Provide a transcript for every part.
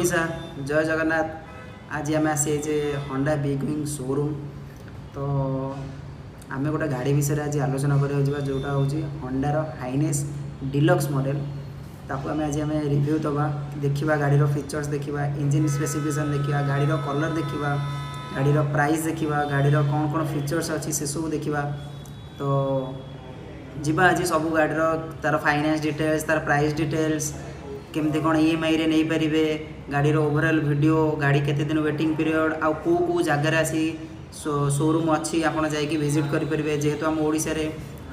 ओडिशा जय जगन्नाथ। आज आम आसी होंडा बिग विंग शोरूम। तो आम गोटे गाड़ी विषय आज आलोचना करा जोटा हूँ होंडार हाइनेस डिलक्स मॉडल। ताको आम आज रिव्यू दबा देखा गाड़ी फीचर्स देखा इंजिन स्पेसिफिकेशन देखा गाड़ी कलर देखा गाड़ी प्राइस देखा गाड़ी कौन कौन फीचर्स अच्छी से सब देखा। तो जीवा आज सब गाड़ी तार फाइनेंस डिटेल्स तार प्राइस डिटेल्स केमती कौन EMI रे नहीं पारे गाड़ी ओवरऑल वीडियो गाड़ी केते दिन वेटिंग पीरियड आउ को जगार आसी शोरूम अच्छी आपड़ जाकि विजिट करेंगे। जेहेतु आम ओडिशा रे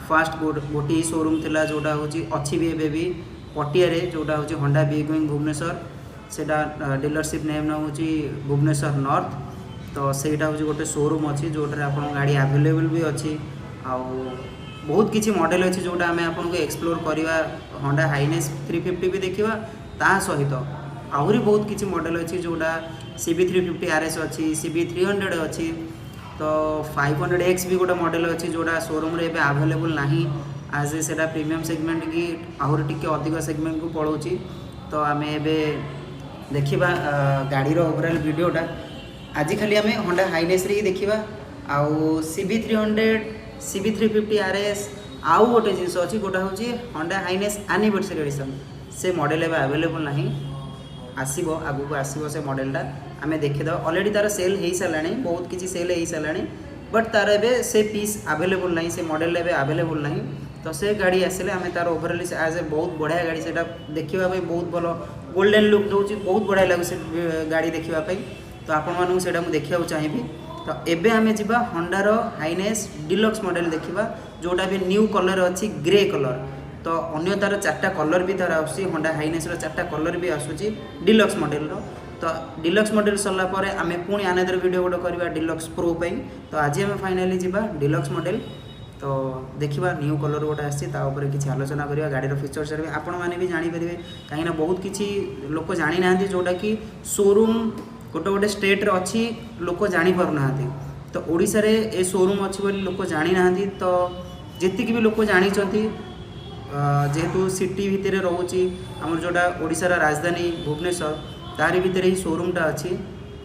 फास्ट गोटे शोरूम थिला जोटा हूँ अच्छी भी एबे भी पटिया जोटा हूँ होंडा बिग विंग भुवनेश्वर सेटा डीलरशिप नेम हूँ भुवनेश्वर नॉर्थ। तो सहीटा हूँ गोटे शोरूम अच्छी जोटार आप गाड़ी अवेलेबल भी अच्छी आउ बहुत किसी मॉडल अच्छी जोटा आम आपको एक्सप्लोर करवा होंडा हाइनेस 350 भी देखा ता सहित आहरी बहुत किसी मॉडल अच्छी जोटा CB350 RS अच्छी CB300 अच्छी। तो 500X भी गोटे मॉडल अच्छी जोटा शोरूम रे अवेलेबल नहीं आज से प्रीमियम सेगमेंट की आहरी टिके अधिक सेगमेंट को पड़ोची। तो आम एवं देखा गाड़ी ओवरऑल वीडियोटा आज खाली आम होंडा हाइनेस रे ही देखा आउ CB300 CB350 RS आउ गोटे जिनस अच्छी गोटा हूँ होंडा हाइनेस एनिवर्सरी एडिशन से मॉडल एवं अवेलेबल नहीं आसो आगू आसो से मॉडलटा आम देखीद अलरेडी तार सेल हो सारा बहुत किसी सेल हो सारा बट तार एवं से पीस अवेलेबल नहीं से मॉडल एवं अवेलेबल नहीं। तो से गाड़ी आसिले आम तार ओवरऑल एज ए बहुत बढ़िया गाड़ी से देखा बहुत भल गोल्डन लुक दूसरी बहुत बढ़िया लगे से गाड़ी देखापी। तो आपण से देखा चाहिए। तो एबे आमे जिबा होंडार हाइनेस डिलक्स मॉडल देखा जोटा भी न्यू कलर अच्छी ग्रे कलर। तो अन्य तार 4टा कलर भी तार आसी होंडा हाइनेस 4टा कलर भी आसूची डिलक्स मॉडल तो डिलक्स मॉडल सरला परे आमे पुणी अनदर वीडियो गोटे करवा डिलक्स प्रो पे। तो आज आम फाइनाली जिबा डिलक्स मॉडल तो देखा न्यू कलर गोटे आसी किसी आलोचना करवा गाड़ी फीचर्स आपण मैंने भी जानीपर कहीं बहुत किसी लोक जानी ना जोटा कि शोरूम गोटे गोटे स्टेट रे अच्छी लोक जानी पार ना। तो ओडिशा रे ए शोरूम अच्छी बोली लोक जानी ना। तो जीतिक भी लोक जानी जेहेतु सिटी भितर रोचे आम जोटा ओडिशार राजधानी भुवनेश्वर तारी भितर ही शोरूमटा अच्छी।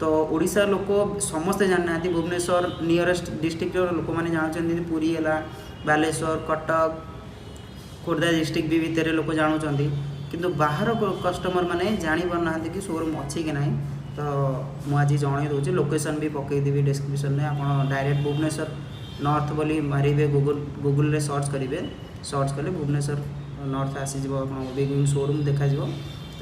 तो ओडिशा लोक समस्ते जानी ना भुवनेश्वर नियरेस्ट डिस्ट्रिक्ट लोक मैंने जानते पुरी है बालेश्वर कटक खोर्धा डिस्ट्रिक्ट भी भितर लोक जानते किंतु बाहर कस्टमर मैंने जानी पार ना कि शोरूम अच्छी कि ना। तो मुझे जन दूसरी लोकेशन भी पकईदेवी डिस्क्रिप्शन में आप डायरेक्ट भुवनेश्वर नॉर्थ बोली मारे गूगल रे सर्च करेंगे सर्च कले भुवनेश्वर नॉर्थ आसीज बिग विंग शोरूम देखा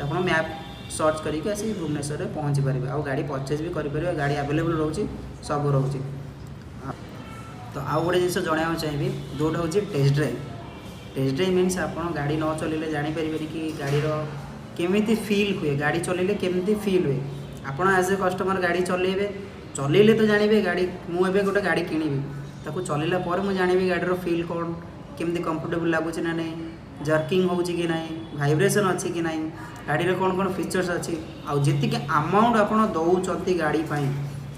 आप मैप सर्च करके आसी भुवनेश्वर में पहुँची पारे आ गाड़ी परचेज भी करेंगे गाड़ी अवेलेबल रोचे सब रोचे। तो आउ गोटे जिन जनवा चाहिए जोटा हूँ टेस्ट ड्राइव मीन्स आप गाड़ी न चलने जापर कि गाड़ीर केमी फिल हुए गाड़ी चलने केमी फिल हुए आपड़ एज ए कस्टमर गाड़ी चलेबे तो जानवे गाड़ी मुझे गोटे गाड़ी किणवी ताको चलला पर मुझे जानवी गाड़ीर फिल कौन केमती कंफर्टेबल लगुच ना नहीं जर्किंग हो कि ना वाइब्रेशन अच्छी कि ना गाड़ी में कौन कौन फीचर्स अच्छी आउ जी अमाउंट आप दौरान गाड़ी पाई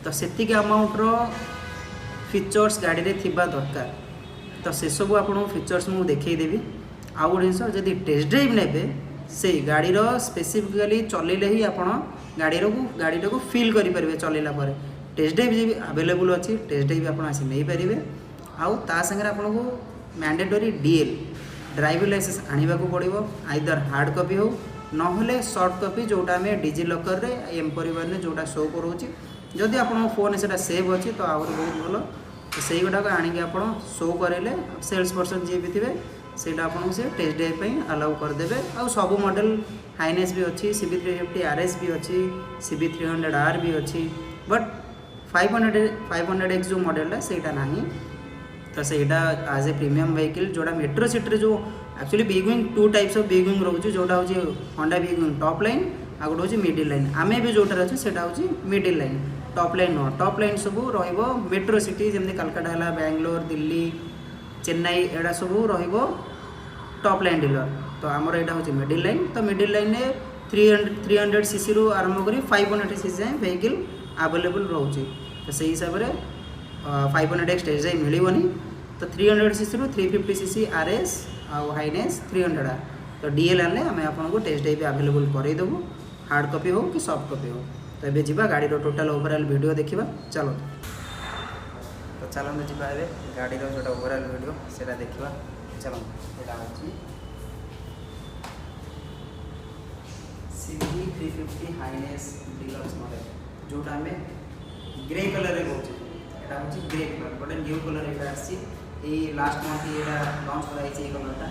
तो से अमाउंटर फीचर्स गाड़ी में थिबा दरकार। तो से सब आपको फीचर्स मुझे देखईदेवी आउ गोटे जिन जब टेस्ट ड्राइव ने से गाड़ीर स्पेसिफिकली चलले ही आप गाड़ी को फिल करेंगे चलला टेस्ट ड्राइव भी अवेलेबल अच्छी टेस्ट ड्राइव आप आसी नहीं पारे। आउ ता संगे आपको मैंडेटरी DL ड्राइविंग लाइसेंस आने को पड़ो आइदर हार्ड कॉपी हो ना सॉफ्ट कॉपी जोटा आम डिजिलॉकर रे एम परिवार में जोटा शो करोची जदि आप फोन से सेव अच्छी तो आहरी बहुत भल। तो से गुटाक आणिक आप शो करेंगे सेल्स पर्सन जी भी थे से आपको से टेस्ट ड्राइव अलाउ करदे। आ सब मॉडल हाइनेस भी अच्छी CB350 RS भी अच्छी CB300R भी अच्छी बट 500X जो मॉडलटा सेटा नहीं। तो सेटा एज ए प्रीमियम व्हीकल जोड़ा मेट्रो सिटी जो actually big wing 2 types of big wing रोचे जोटा हूँ Honda big wing top line आ गोटे हूँ मिडिल लाइन आम भी जोटार अच्छे से हूँ मिडिल लाइन टॉप लाइन नुह टॉप लाइन सब मेट्रो सिटी जमी कलकाता है बेंगलोर दिल्ली चेन्नई एड़ा सब टॉप लाइन डीलर। तो आमर यहाँ हूँ मिडिल लाइन। तो मिडिल लाइन में 300cc रू आरंभ कर 500cc जाए व्हीकल अवेलेबल रोचे। तो से हिसाब से 500X टेस्ट ड्राइव मिलनी। तो 300cc रू 350cc RS आउ हाइनेस 300R। तो DL आने आम आपको टेस्ट ड्राइव अवेलेबल करदेबू हार्ड कॉपी हो कि सॉफ्ट कॉपी हो। तो ये जीवा गाड़ी टोटाल ओवरऑल वीडियो देखा चलो। तो चलते जीवा ए गाड़ी जो ओवरऑल वीडियो से देखा चलो। यहाँ हूँ CB 350 हाइनेस डिलक्स मॉडल जोटा आम ग्रे कलर रोचे। यहाँ हूँ ग्रे कलर गोटे न्यू कलर यहाँ आसी लास्ट मंथ ये लॉन्च कराई कलरटा।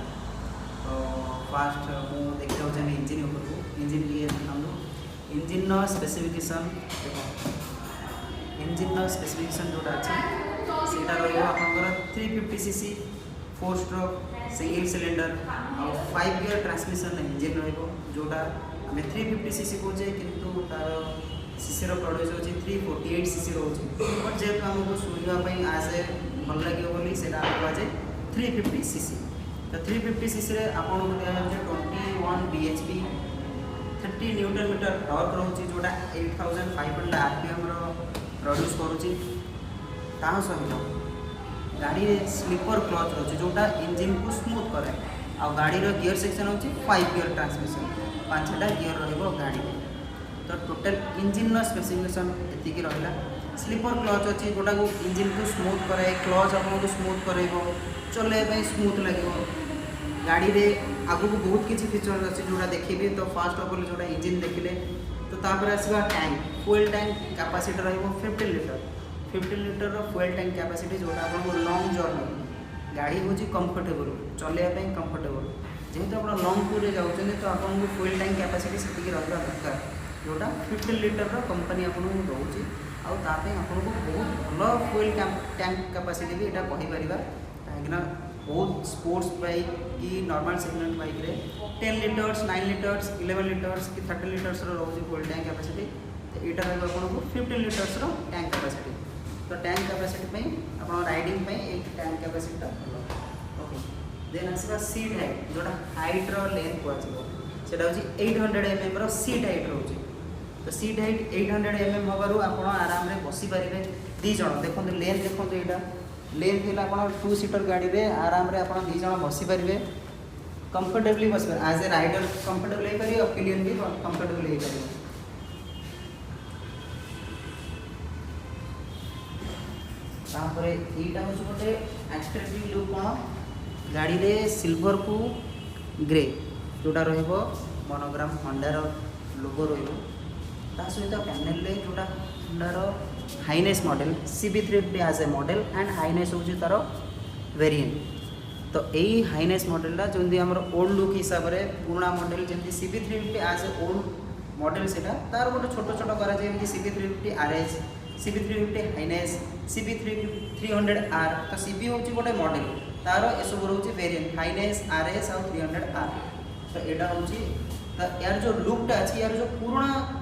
तो फास्ट मुझे देखा चाहिए इंजिन उपरको इंजिन लिए देखो इंजिन स्पेसिफिकेशन इंजिन स्पेसिफिकेशन जोटा अच्छे सीटा रहा 350cc 4 स्ट्रोक सिंगल सिलेंडर और 5 गियर ट्रांसमिशन इंजिन रोटा आम 350cc कहे कि तार सीसी प्रोड्यूस हो 348cc रोचे। बट जेहेतु आमको शुणापी आज भल लगे बोली से कहुए 350cc। तो 350cc आपको दिखाई 21 bhp 30 न्यूटन मीटर टॉर्क रोचे जोटा 8500 rpm प्रोड्यूस करुच्ची। सहित गाड़ी स्लीपर क्लच रोचे जोटा इंजिन को स्मूथ करे। आ गाड़ी गियर सेक्शन होची 5 गियर ट्रांसमिशन 5टा गियर रहिबो गाड़ी। तो टोटल इंजिन स्पेसिफिकेशन एतिकी रहिला। स्लीपर क्लच अच्छी जोटा को इंजिन को स्मूथ करे क्लच आपको स्मूथ करेबो चलैया स्मूथ लगे। गाड़ी रे आगु को बहुत किसी फीचर अच्छे जोड़ा देखिए। तो फास्ट ऑफ ऑल जोड़ा इंजिन देखिले तो तापर आसवा टैंक फ्यूल टैंक कैपेसिटी रहिबो 15 litre 15 litre fuel tank capacity जोटा आपको लॉन्ग जर्नी गाड़ी हूँ कंफर्टेबल चलैया कंफर्टेबल। जेहेतु आप लॉन्ग टूर जाऊँच तो आपको फ्यूल टैंक कैपेसिटी से रहा दरकार जोटा 15 लीटर कंपनी आपको रोचे। आपाई आपको बहुत भल फ्यूल टैंक कैपेसिटी भी यहाँ कहीपर कहीं बहुत स्पोर्ट्स बाइक कि नॉर्मल सेगमेंट बाइक रे 10 लीटर्स 9 लीटर्स 11 लीटर्स कि 30 लीटर्स रोचे फ्यूल टैंक कैपेसिटी। तो यहाँ रहा आपको 15 लीटर्स टैंक कैपेसिटी। तो टैंक कैपेसिटी आप राइडिंग एक टैंक कैपेसिटी भल। ओके देन आसवा सीट हाइट जोटा हाइट लेंथ कहूँ हूँ 800 mm सीट हाइट रोचे। तो सीट हाइट 800 mm हबार आप आराम से बसी पारे 2 जन देखो लेंथ देखो यहाँ लेंथ है आप 2 सीटर गाड़ी रे आराम रे आप 2 जन बसी पारे कंफर्टेबली बस पारे एज ए राइडर कंफर्टेबल हो पारे और पिलियन भी कंफर्टेबल हो पारे। तापर यहाँ हूँ गोटे एक्सट्रेक्टिव लुक कौन गाड़ी रे सिल्वर को ग्रे जोटा मोनोग्राम होंडार लोगो सहित पैनल जोटा होंडार Highness model CB 350 as a model and Highness हूँ तार वेरिएंट। तो यही हाइनेस मॉडलटा जमी आम ओल्ड लुक हिसाब से पुराना मॉडल जमी CB 350 as a old model से तार गोटे छोट छोट करा CB 350 RS CB 350 Highness CB 300R। तो CB हूँ गोटे मॉडल तार एसबू रोचे वेरिएंट हाइनेस RS और 300R। तो यहाँ हूँ यार जो लुकटा अच्छी यार जो पुराना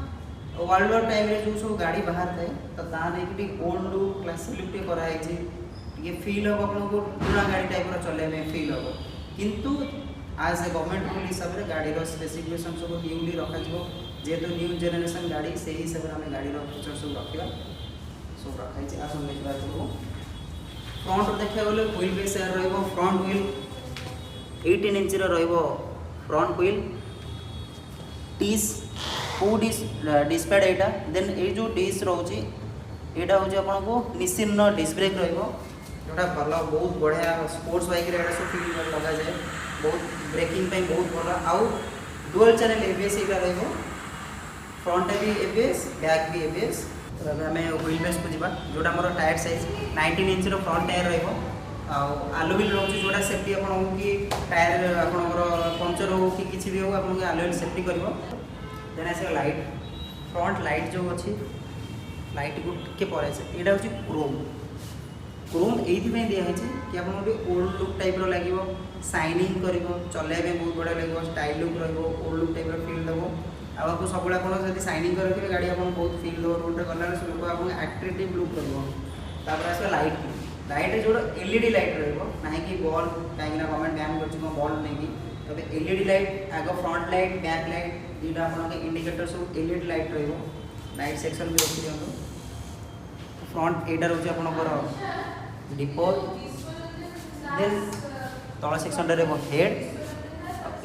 वर्ल्ड वार टाइम रे जो सब गाड़ी बाहर थाए तो ताकि ओल्ड लुक क्लासिक लुक कराई फील हम आपको पुराना गाड़ी टाइप चलने में फील हम। किंतु आज ए गवर्नमेंट रूल हिसाब से गाड़ी स्पेसिफिकेशन सब न्यूली रखा जेहेतु न्यू जेनेरेशन गाड़ी से हिसाब से आम गाड़ी फीचर सब रखा सब रखाई आस देखा फ्रंट देखा गले व्हील बेस यार front wheel 18 inch front wheel टीस फू डिस्प्ले यहाँ। देन ये जो डिश रोचे यहाँ हूँ आपको निसिन डिस्क ब्रेक रोटा भल बहुत बढ़िया स्पोर्ट्स बाइक सब फील लगा जाए बहुत ब्रेकिंग बहुत भल आउ डुअल चैनल ABS यहाँ फ्रंट भी ABS बैक भी ABS। आम व्हील बेस को जा जोटा मोर tyre size 19 inch front tyre आलुविल रोचे जोटा सेफ्टी आप कि टायर आप पंचर हो कि किसी भी हो आपको आलुविल सेफ्टी कर। देन आस लाइट फ्रंट लाइट जो अच्छी लाइट को टे पर यहाँ हूँ क्रोम क्रोम ये दिखाई कि आप ओल्ड लुक टाइप लगे साइनिंग कर चलने बहुत बढ़िया लगे स्टाइल लुक रोल्ड लुक टाइप फिल दब आपको सब आप साइनिंग कर रखिए गाड़ी आपको बहुत फिल दब रोड गला लोक आपको एट्रेक्टिव लुक कर। आस लाइट जो LED लाइट रहा कि बॉल कहीं गवर्नमेंट बैन कर बॉल नहीं तब LED लाइट आग फ्रंट लाइट बैक लाइट दुटा आप इंडिकेटर सब LED लाइट लाइट सेक्शन भी रखी दिखाँ। फ्रंट यहाँ रोचे आपंकर डिपर देन तल सेक्शन हेड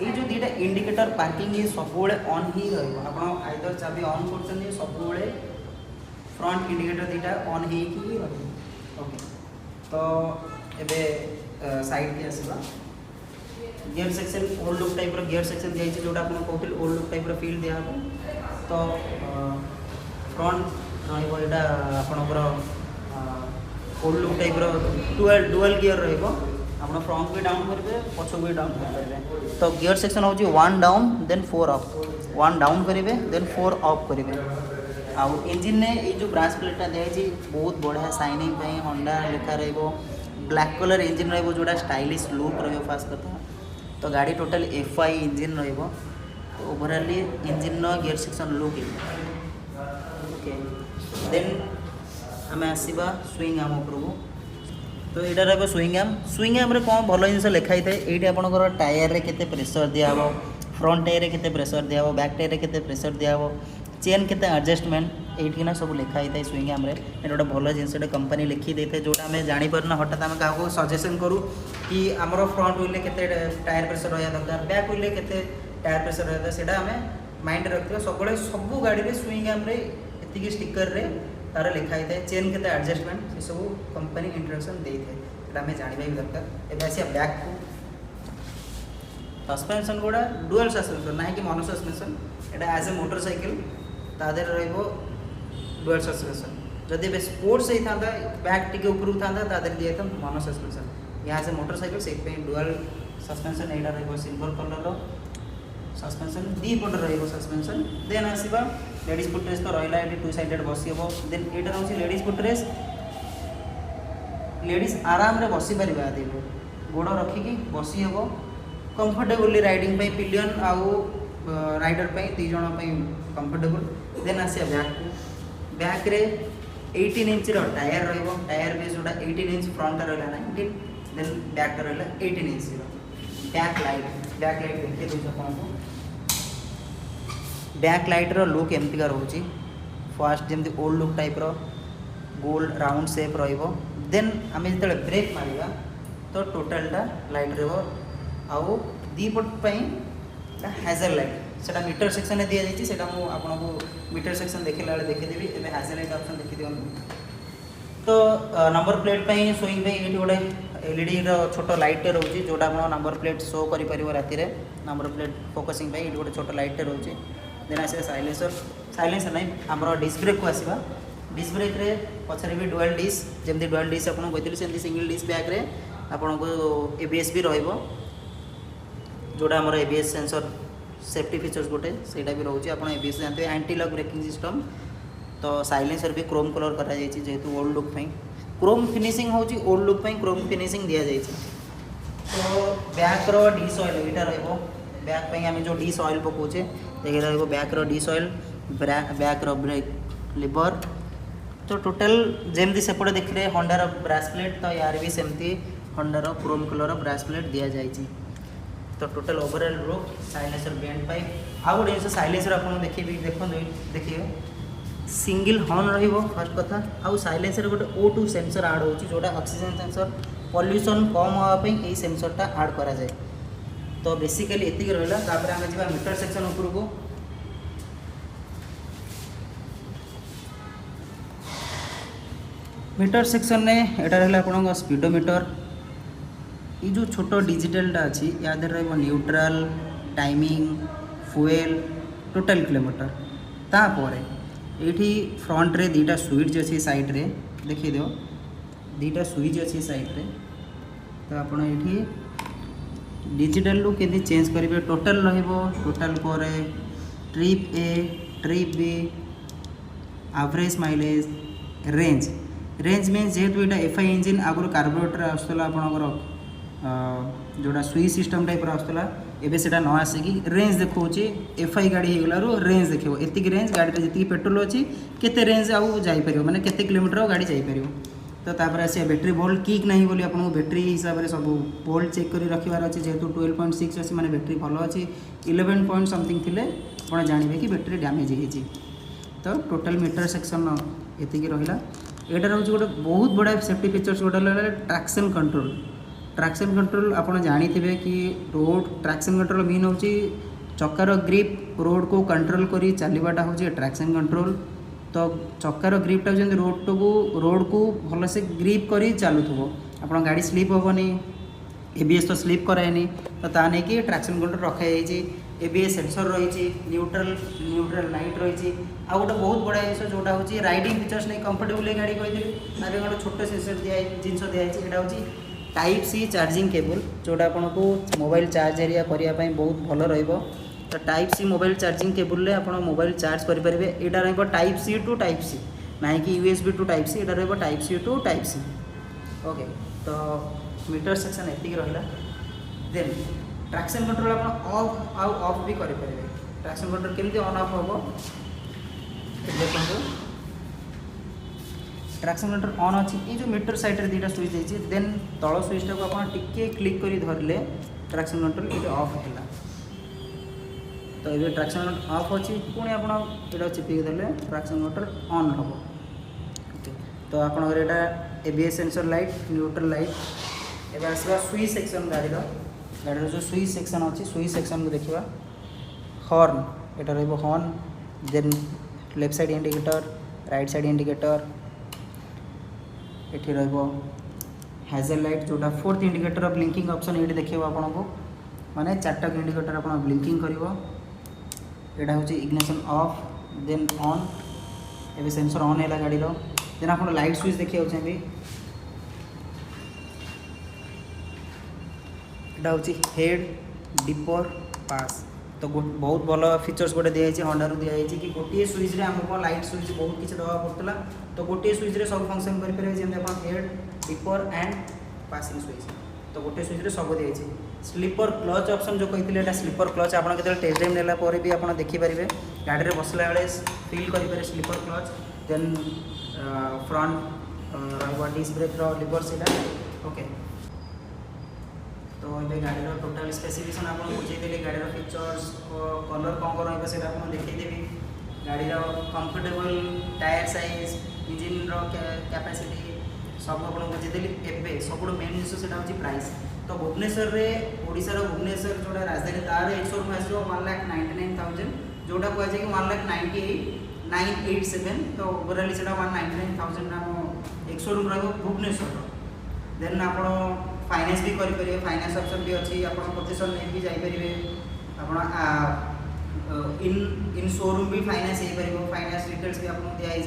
ये जो दुटा इंडिकेटर पार्किंग ये सब ऑन ही आप आइदर चाबी ऑन कर सब फ्रंट इंडिकेटर दुटा ऑन ही ओके। तो एबे साइड के आसवा gear section old look type gear section दिखाई जोटा आप कहते ओल्ड लुक टाइप फील दिया तो फ्रंट रहा आपणकर old look type dual gear आप फ्रंट भी डाउन करेंगे पछ भी डाउन करेंगे। तो गियर सेक्शन हूँ 1 डाउन देन 4 अप 1 डाउन करेंगे देन 4 अप करेंगे। आउ इंजिन ने ये जो ब्रास प्लेटा दिखाई बहुत बढ़िया साइनिंग होंडा लिखा ब्लैक कलर इंजिन रोटा स्टाइलिश लुक फास्ट कथा। तो गाड़ी टोटल FI इंजिन तो ओवरऑली engine gear section look okay. Then आम आसवा स्विंग आर्म उपरको। तो यहाँ रहा स्विंग आर्म कौन भल जिन लिखाई थाए ये आपंकर टायर रे केते प्रेशर दिया फ्रंट टायर रे केते प्रेशर दिया बैक टायर रे केते प्रेशर दिया चेन केते एडजस्टमेंट ये सब लिखाई थाए स्विंग आर्म ये गोटे भल जिनसे कंपनी लिखी दे थे जोटा आम जापर हठात आम क्या सजेसन करूँ कि आमर फ्रंट व्हील के टायर प्रेशर रहा दरकार बैक व्हील के टायर प्रेशर रहा दरकार से आम माइंड रखा सब सब गाड़ी में स्विंग आर्म ये स्टिकर रे तार लिखाई थाए चेन के एडजस्टमेंट से सब कंपनी इंट्रोडक्शन दे थे आम जानवा भी दरकार। एवं आसिया बैक को सस्पेंशन गुड़ा डुअल सस्पेंशन ना कि mono suspension Etah as a motorcycle तादेर डुअल सस्पेंशन जदि बे स्पोर्ट्स होता बैक टिके ऊपर था तादेर दिया था मोनो सस्पेंशन यहाँ से मोटरसाइकिल से डुअल सस्पेंशन यहाँ रहा सिल्वर कलर सस्पेंशन दी पट रस्पेंशन। देन आसवा लेडीज फुटरेस तो रहा है 2 साइडेड बसी हम। देन यहाँ हूँ लेडीज फुटरेस लेडीज आराम रे बसी पार गोड़ रखिकी बसी हम कंफर्टेबली राइडिंग पिलियन आउ राइडर दी जन कंफर्टेबल। देन आसिया बैक रे 18 इंच टायर टायर बेस जोटा 18 इंच फ्रंट रहा 19 देन बैक रहा 18 इंच बैक लाइट देखिए दूसरा कौन बैक लाइट रो लुक एमती रोचे फास्ट जमी old look type gold round shape then आम जो ब्रेक मारिबा तो टोटालटा लाइट रहा दीपट हैजल लाइट से मीटर सेक्शन दि जाइए आपको मीटर सेक्शन देखला देखीदेवी एवं हैजल लाइट ऑप्शन देखी दिखाँ। तो नंबर प्लेट शोइंग ये गोटे LED छोट लाइट रोचे जोटा आप नंबर प्लेट शो कर राति नंबर प्लेट फोकसिंग ये गोटे छोट लाइट रोचे। देन आस साइलेंसर नहीं आम डिस्क ब्रेक को आसवा डिस्क ब्रेक रे पछरे भी डुअल डिस्क जमी डुअल डिस्क आपको कहते सेमती सिंगल डिस्क बैक रे आपको ABS भी रहा जोड़ा आम ABS सेंसर सेफ्टी फीचर्स गोटे ସେଇଟା भी रोचे आप ABS जानते हैं एंटी लॉक ब्रेकिंग सिस्टम। तो साइलेंसर भी क्रोम कलर करा जेहेतु ओल्ड लुक क्रोम फिनिशिंग हूँ ओल्ड लुक क्रोम फिनिशिंग दि जाए। तो बैक रो डिश ऑयल यहाँ रहा बैक आम जो डिश ऑयल पकाचे ये रहा बैक रो डिश ऑयल बैक रो ब्रेक लिवर। तो टोटल जमती सेपटे देखिए होंडार ब्रास प्लेट तो यार भी सेमती होंडार क्रोम कलर ब्रास प्लेट दि जाए। तो total overall look silencer bend pipe आउ गोटे जिन साइलेंसर आप देखिए सिंगल हॉर्न रहिबो फर्स्ट कथा आउ साइलेंसर गोटे O2 सेंसर आड होची जोटा ऑक्सीजन सेंसर पॉल्यूशन कम होवाई ये सेंसरटा आड करा जाए। तो बेसिकली एतिक रहा तापर आम जा मीटर सेक्शन ऊपर को। मीटर सेक्शन ने यहाँ रहा आप स्पीडोमीटर ये जो छोट डिजिटलटा अच्छी या रहा neutral timing fuel total kilometre तापर ये फ्रंट रे दीटा स्विच अच्छी साइड रे देखिए दो दीटा स्विच अच्छी साइड रे। तो आपड़ ये डिजिटल लुक के चेंज करेंगे टोटल टोटल पर trip A trip B average mileage range mean जेहेतु यहाँ FI इंजिन आगुरी कार्बोरेटर आसूला आपंकर जोड़ा स्विच सिस्टम टाइप आसूला एवं से न आसिकी रेंज देखा FI गाड़ी हो रेंज देखो एति रेंज गाड़ी जी पेट्रोल अच्छी केते रेंज आउ जापर मैंने केते किलोमीटर गाड़ी जापर। तो तापर आस बैटेरी वोल्ट किक नहीं बोली आपको बैटेरी हिसाब से सब वोल्ट चेक कर रखिबार अच्छे जेहेतु 12.6 अच्छी मैंने बैटेरी भल अच्छी 11 पॉइंट समथिंग थी आप जानवे कि बैटेरी डैमेज होती। तो टोटल मीटर सेक्शन ये रहा यहाँ रोचे गोटे बहुत बड़ा सेफ्टी फीचर्स गोटे ट्रैक्शन ट्रैक्शन कंट्रोल आपण जानिथिबे कि रोड ट्रैक्शन कंट्रोल मीन होची चक्कार ग्रिप रोड को कंट्रोल करी चलवाटा होची ट्रैक्शन कंट्रोल। तो चक्कार ग्रिपटा जब रोड को भल से ग्रिप करी चलुथबो आपण गाड़ी स्लीप हेनी एबीएस तो स्लीप कराएनी तो ता नहीं कि ट्रैक्शन कंट्रोल रखाई एबीएस सेंसर रही न्यूट्रल लाइट रही आ गोटे बहुत बड़ा जिन जोटा हूँ राइडिंग फीचर्स नहीं कंफर्टेबल गाड़ी कही गोटे छोट सेंसर जिन दिखाई यहाँ हूँ टाइप सी चार्जिंग केबल जोटा आपन को मोबाइल चार्ज एरिया करने बहुत भल रहिबो। तो type C mobile charging cable आप मोबाइल चार्ज करेंगे यहाँ रही type C to type C ना कि यूएसबी टू टाइप सी यहाँ रही type C to type C. Okay तो मीटर सेक्शन एतिक रहा देन ट्रैक्शन कंट्रोल आप ऑफ आउ ऑफ भी करेंगे। ट्रैक्शन कंट्रोल केमती ऑन ऑफ हम देखो ट्रैक्शन कंट्रोल ऑन अच्छी ये जो मीटर साइड रे दुटा स्विच देती देन तल स्विचटा को आप टिके क्लिक कर धरले ट्रैक्शन कंट्रोल ये ऑफ है। तो ये ट्रैक्शन कंट्रोल ऑफ अच्छी पुणी आप चिपिक देले ट्रैक्शन कंट्रोल ऑन हम। तो आपंकर यहाँ ABS sensor light neutral light एवं आसवा स्विच सेक्शन गाड़ी जो स्विच सेक्शन अच्छी स्विच सेक्शन को देखा हॉर्न यहाँ रॉर्न then left side indicator right side indicator ये हेजल लाइट जोटा फोर्थ इंडिकेटर ब्लिंकिंग ऑप्शन ये देखिए आपन को माने चारटक इंडिकेटर आप ब्लिंकिंग कर यहाँ हूँ इग्निशन ऑफ देन ऑन एवं सेंसर ऑन है गाड़ी देन आप लाइट स्विच देखिए यहाँ हूँ हेड डिपर पास। तो बहुत भल फीचर्स गोटे दिखाई हंडारू दिखाई कि गोटे स्विच रे आमको लाइट स्विच बहुत किसी दवा पड़ता तो गोटे स्विच रे सब फंक्शन करेंगे जमी आप head dipper and passing switch. तो गोटे स्विच रे सब दिखाई स्लीपर क्लच ऑप्शन जो कही स्लीपर क्लच आप टेस्ट ड्राइव नेला पर भी आप देखिपारे गाड़ी में बसला बेले फील करेंगे slipper clutch then front disc brake lever से ओके। तो ये गाड़ी टोटाल स्पेसिफिकेशन आपको बुझेदेली गाड़ी फीचर्स कलर कौन कौन रही है देखईदेवी गाड़ी comfortable tyre size engine capacity सब आपको बुझेदेली। एवं सब मेन जिन से प्राइस तो भुवनेश्वर में ओडिशार भुवनेश्वर जोटा राजधानी तार शोरूम आसो 1,99,000 जोटा कहुए कि 1,98,987 तो ओवरऑल से 1,99,000 आम एक शोरूम रहा भुवनेश्वर। देन आप फाइनेंस भी करेंगे फाइनेंस ऑप्शन भी अच्छी आप प्रतिशत नहीं भी जापरेंगे आप इन शोरूम भी फाइनेंस हो पार फाइनेंस डिटेल्स भी आपको दिखाई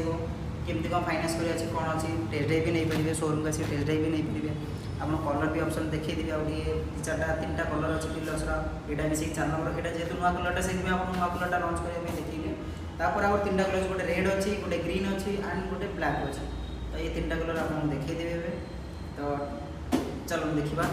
केमती कौन फाइनेंस कर कौन अच्छी टेस्ट ड्राइव भी नहीं पारे शोरूम का टेस्ट ड्राइव भी नहीं पारे आप कलर भी ऑप्शन देखिए आगे चार्टा 3टा कलर अच्छी डिलक्स यहाँ मिसिक 4 नंबर यहाँ जेहतु नुआ कलरटा से नुआ कलरटा लंच करने देखिए तापर आउ 3टा कलर गोटे रेड अच्छी गोटे ग्रीन अच्छी एंड गोटे ब्लैक अच्छी। तो ये 3टा कलर आपको देखईदेवे तो चलो देखा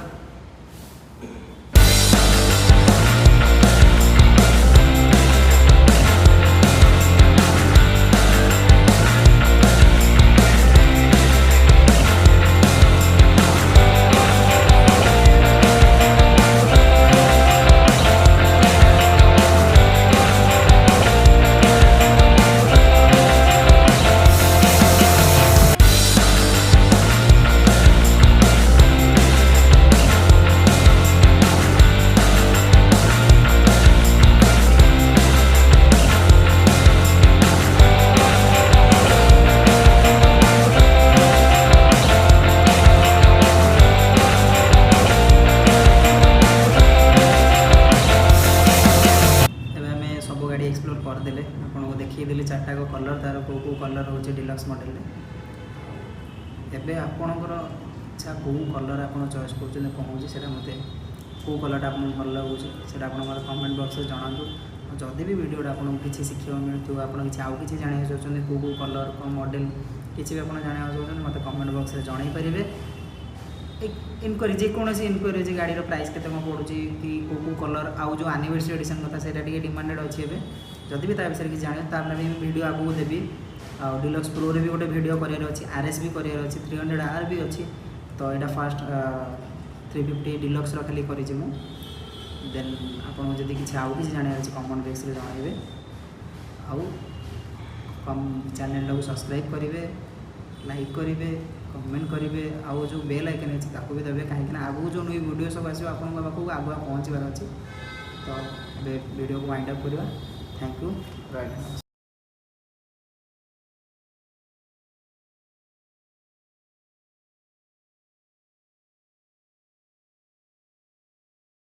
करदे आपको देखीदेली 4टा कलर तार कौ कलर रोचे डिलक्स मॉडल एवं आपणकर इच्छा कौ कलर आप चॉइस कर कौन से मत कौ कलरटा आपको भल लगुच से कमेंट बॉक्स में जनातु जदि भी वीडियोटा आपको किसी शिखा मिलूँ आप किसी आउ कि जाना चाहते कौ कौ कलर कौन मॉडल किसी भी आप जाना चाहते मत कमेंट बॉक्स में जन पारे इनक्वारी जेकोसी इनक्वारी गाड़ी प्राइस के पड़ू कि कौ कौ कलर आउ जो एनिवर्सरी एडिशन कथा से डिमांडेड अच्छी है जदि भी विषय किसी जाने तार वीडियो आगू देवी आ डिलक्स प्रो रे भी गोटे वीडियो करार अच्छी आरएस भी करार अच्छी 300R भी अच्छी। तो यहाँ फास्ट 350 डिलक्स खाली करी देन आपको जब किसी आउ कि जाना कमेंट बॉक्स में जनइबे आउ चैनल को सब्सक्राइब करेंगे लाइक करेंगे कमेंट करेंगे आउ जो बेल आइकन अच्छी ताको भी देवे कहीं आगू जो न्यू वीडियो सब आसो आप पाखक आगुआ पहुँचबार अच्छी तो वीडियो को वाइंड अप करवा। Thank you. राइट।